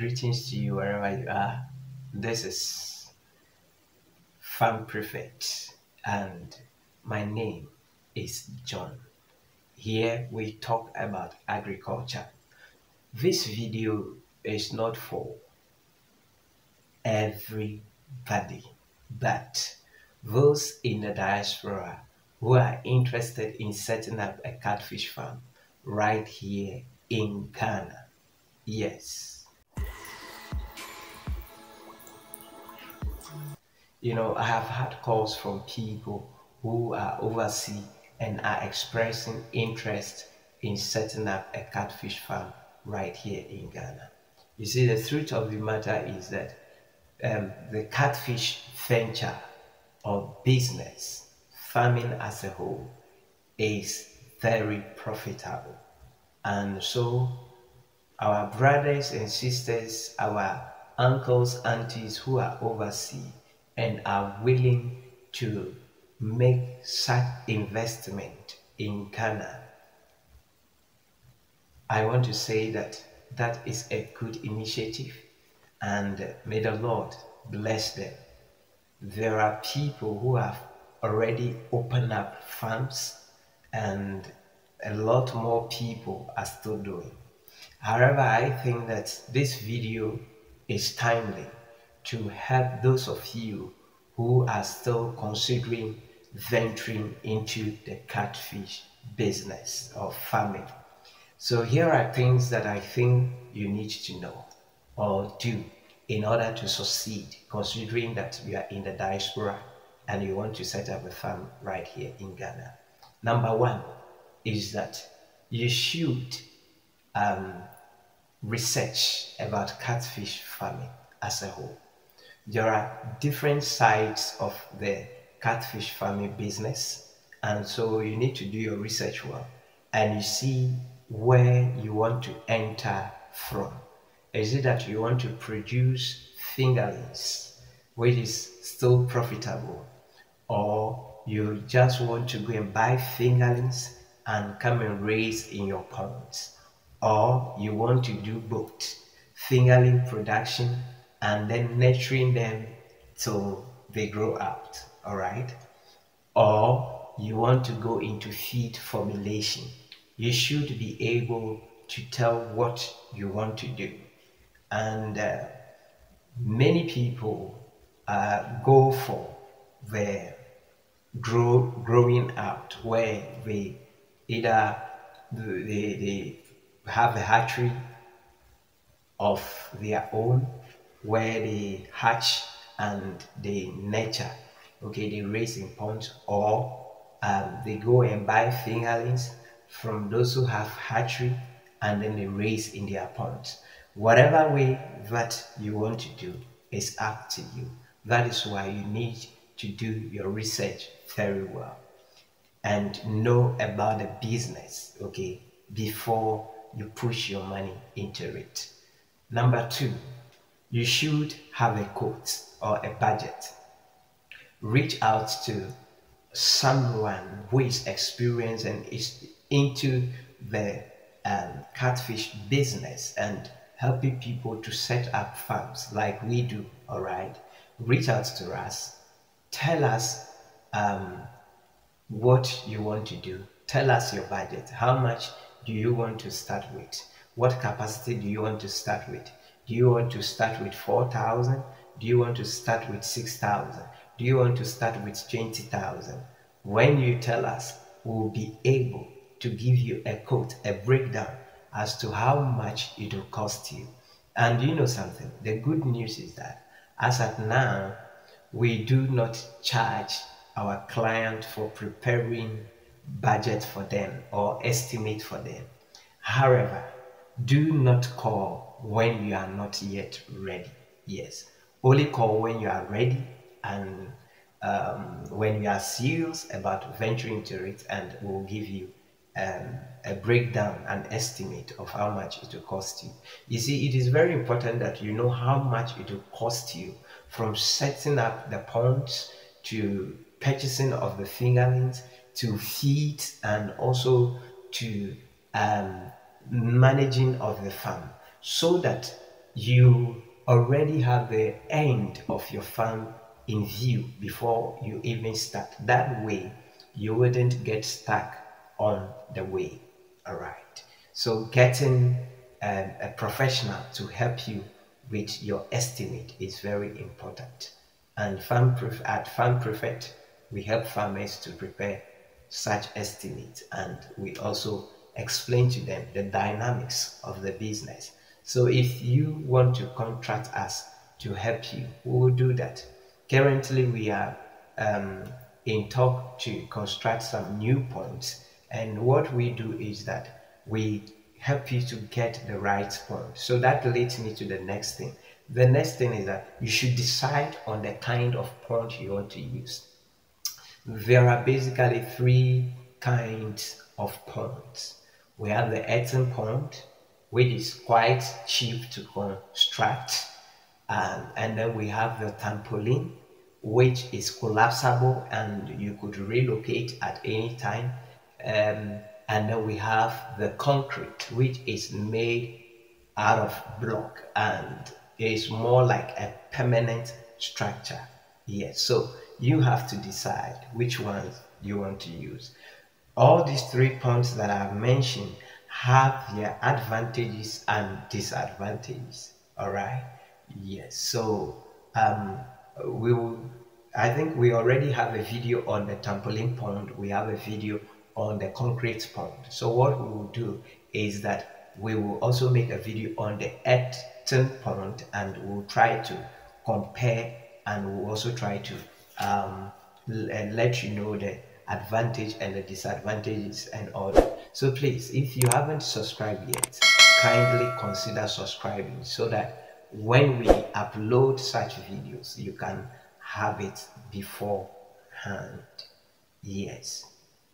Greetings to you wherever you are. This is Farm Prefect and my name is John. Here we talk about agriculture. This video is not for everybody, but those in the diaspora who are interested in setting up a catfish farm right here in Ghana. Yes. I have had calls from people who are overseas and are expressing interest in setting up a catfish farm right here in Ghana. You see, the truth of the matter is that the catfish venture or business, farming as a whole, is very profitable. And so our brothers and sisters, our uncles, aunties who are overseas and are willing to make such investment in Ghana, I want to say that that is a good initiative and may the Lord bless them. There are people who have already opened up farms and a lot more people are still doing. However, I think that this video is timely to help those of you who are still considering venturing into the catfish business or farming. So here are things that I think you need to know or do in order to succeed, considering that you are in the diaspora and you want to set up a farm right here in Ghana. Number one is that you should research about catfish farming as a whole. There are different sides of the catfish farming business, and so you need to do your research well and you see where you want to enter from. Is it that you want to produce fingerlings, which is still profitable, or you just want to go and buy fingerlings and come and raise in your ponds, or you want to do both fingerling production and then nurturing them till they grow out, all right? Or you want to go into feed formulation. You should be able to tell what you want to do. And many people go for the growing out, where they either they have a hatchery of their own, where they hatch and they nurture, okay, they raise in ponds, or they go and buy fingerlings from those who have hatchery and then they raise in their ponds. Whatever way that you want to do is up to you. That is why you need to do your research very well and know about the business, okay, before you push your money into it. Number two, you should have a quote or a budget. Reach out to someone who is experienced and is into the catfish business and helping people to set up farms like we do, all right? Reach out to us. Tell us what you want to do. Tell us your budget. How much do you want to start with? What capacity do you want to start with? Do you want to start with 4,000? Do you want to start with 6,000? Do you want to start with 20,000? When you tell us, we'll be able to give you a quote, a breakdown as to how much it will cost you. And you know something? The good news is that as at now, we do not charge our client for preparing budget for them or estimate for them. However, do not call when you are not yet ready. Yes, only call when you are ready and when you are serious about venturing into it, and we'll give you a breakdown, an estimate of how much it will cost you. You see, it is very important that you know how much it will cost you, from setting up the ponds to purchasing of the fingerlings to feed and also to managing of the farm, so that you already have the end of your farm in view before you even start. That way, you wouldn't get stuck on the way. All right. So getting a professional to help you with your estimate is very important. And at Farm Prefect, we help farmers to prepare such estimates, and we also explain to them the dynamics of the business. So if you want to contract us to help you, we will do that. Currently, we are in talk to construct some new ponds, and what we do is that we help you to get the right pond. So that leads me to the next thing. The next thing is that you should decide on the kind of pond you want to use. There are basically three kinds of ponds. We have the earthen pond, which is quite cheap to construct, and then we have the trampoline, which is collapsible and you could relocate at any time. And then we have the concrete, which is made out of block and is more like a permanent structure. Yes, so you have to decide which ones you want to use. All these 3 points that I've mentioned have their advantages and disadvantages. All right. Yes. So we will. I think we already have a video on the trampoline pond. We have a video on the concrete pond. So what we will do is that we will also make a video on the earthen pond, and we'll try to compare, and we'll also try to let you know the advantage and the disadvantages and all that. So please, if you haven't subscribed yet, kindly consider subscribing so that when we upload such videos, you can have it beforehand. Yes,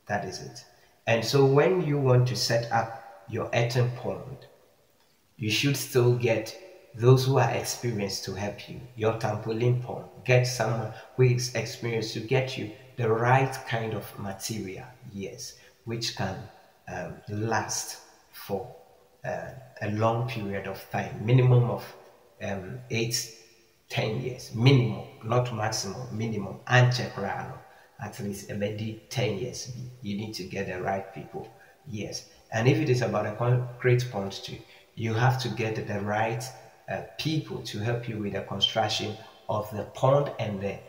that is it. And so when you want to set up your earthen pond, you should still get those who are experienced to help you. Your trampoline pond, get someone who is experienced to get you the right kind of material, yes, which can last for a long period of time, minimum of 8-10 years, minimum, not maximum, minimum, and check around at least maybe 10 years. You need to get the right people, yes. And if it is about a concrete pond too, you have to get the right people to help you with the construction of the pond and the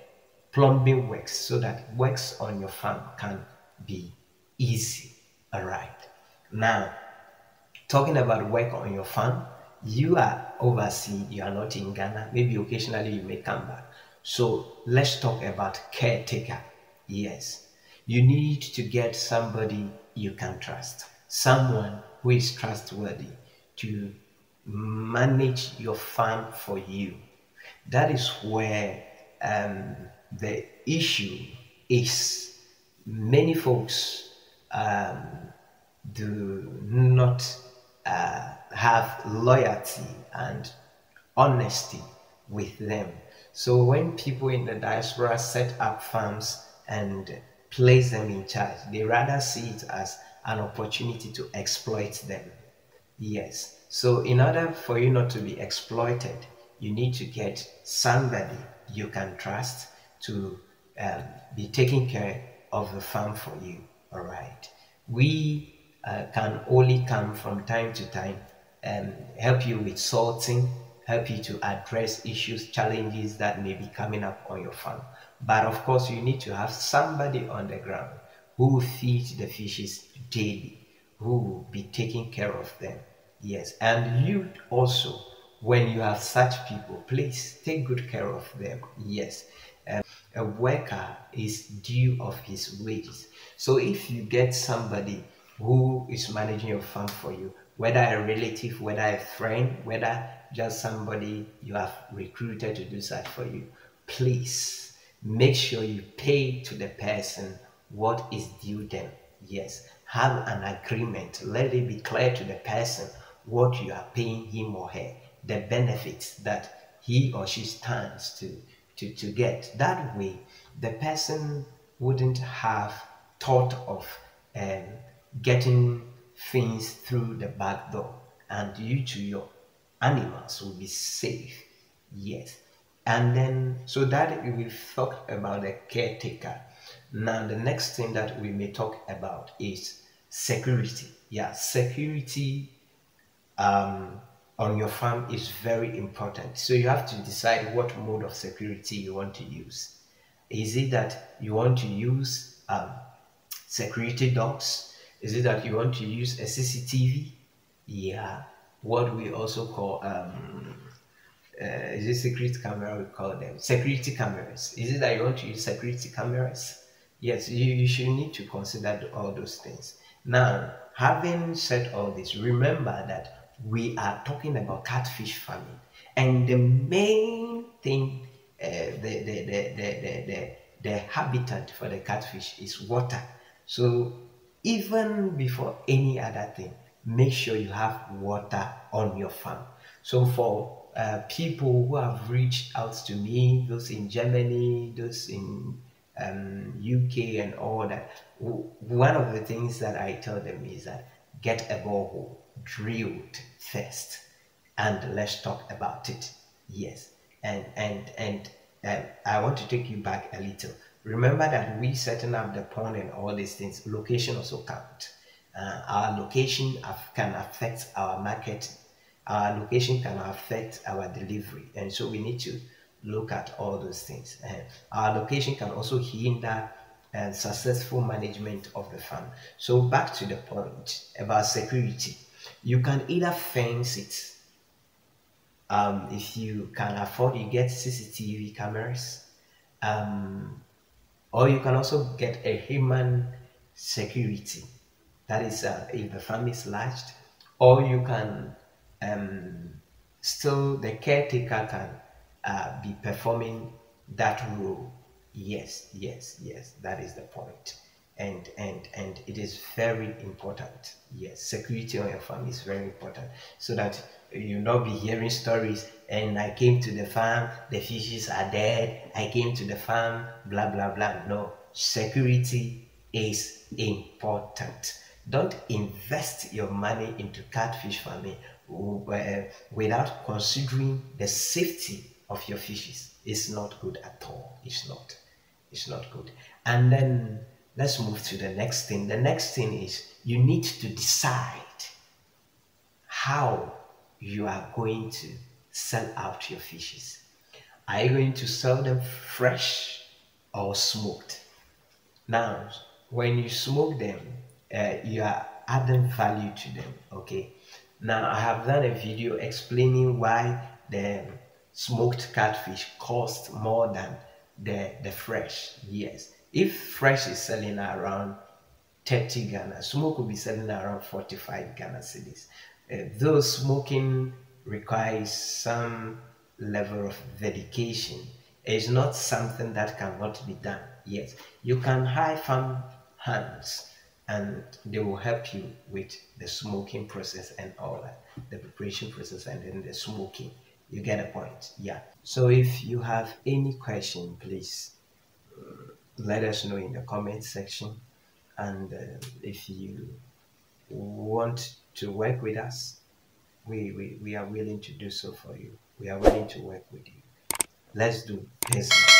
plumbing works, so that works on your farm can be easy. All right. Now, talking about work on your farm, you are overseas, you are not in Ghana. Maybe occasionally you may come back. So let's talk about caretaker. Yes, you need to get somebody you can trust, someone who is trustworthy to manage your farm for you. That is where the issue is. Many folks do not have loyalty and honesty with them. So when people in the diaspora set up farms and place them in charge, they rather see it as an opportunity to exploit them. Yes. So in order for you not to be exploited, you need to get somebody you can trust to be taking care of the farm for you. All right. We can only come from time to time and help you with sorting, help you to address issues, challenges that may be coming up on your farm. But of course, you need to have somebody on the ground who will feed the fishes daily, who will be taking care of them. Yes, and you also, when you have such people, please take good care of them. Yes, a worker is due of his wages. So if you get somebody who is managing your farm for you, whether a relative, whether a friend, whether just somebody you have recruited to do that for you, please make sure you pay to the person what is due them. Yes, have an agreement. Let it be clear to the person what you are paying him or her, the benefits that he or she stands to get. That way, the person wouldn't have thought of getting things through the back door, and you to your animals will be safe. Yes. And then, so that we've talked about the caretaker. Now, the next thing that we may talk about is security. Yeah, security on your farm is very important. So you have to decide what mode of security you want to use. Is it that you want to use security dogs? Is it that you want to use a CCTV? Yeah, what we also call is it security camera? We call them security cameras. Is it that you want to use security cameras? Yes, you should need to consider all those things. Now, having said all this, remember that we are talking about catfish farming, and the main thing, the habitat for the catfish is water. So even before any other thing, make sure you have water on your farm. So for people who have reached out to me, those in Germany, those in UK and all that, one of the things that I tell them is that get a borehole drilled first and let's talk about it. Yes. And I want to take you back a little. Remember that we setting up the pond and all these things, location also count. Our location can affect our market. Our location can affect our delivery, and so we need to look at all those things. Our location can also hinder successful management of the farm. So back to the point about security, you can either fence it. If you can afford, you get CCTV cameras, or you can also get a human security. That is if the farm is large, or you can still, the caretaker can be performing that role. Yes, yes, yes, that is the point. And it is very important. Yes, security on your farm is very important, so that you'll not be hearing stories and I came to the farm, the fishes are dead, I came to the farm, blah blah blah. No, security is important. Don't invest your money into catfish farming without considering the safety of your fishes. It's not good at all. It's not. It's not good. And then let's move to the next thing. The next thing is you need to decide how you are going to sell out your fishes. Are you going to sell them fresh or smoked? Now, when you smoke them, you are adding value to them. Okay. Now, I have done a video explaining why the smoked catfish cost more than the fresh. Yes. If fresh is selling around 30 Ghana, smoke will be selling around 45 Ghana cedis. Though smoking requires some level of dedication, it's not something that cannot be done. Yes, you can hire farm hands and they will help you with the smoking process and all that, the preparation process and then the smoking. You get a point. Yeah. So if you have any question, please let us know in the comment section. And if you want to work with us, we are willing to do so for you. We are willing to work with you. Let's do business.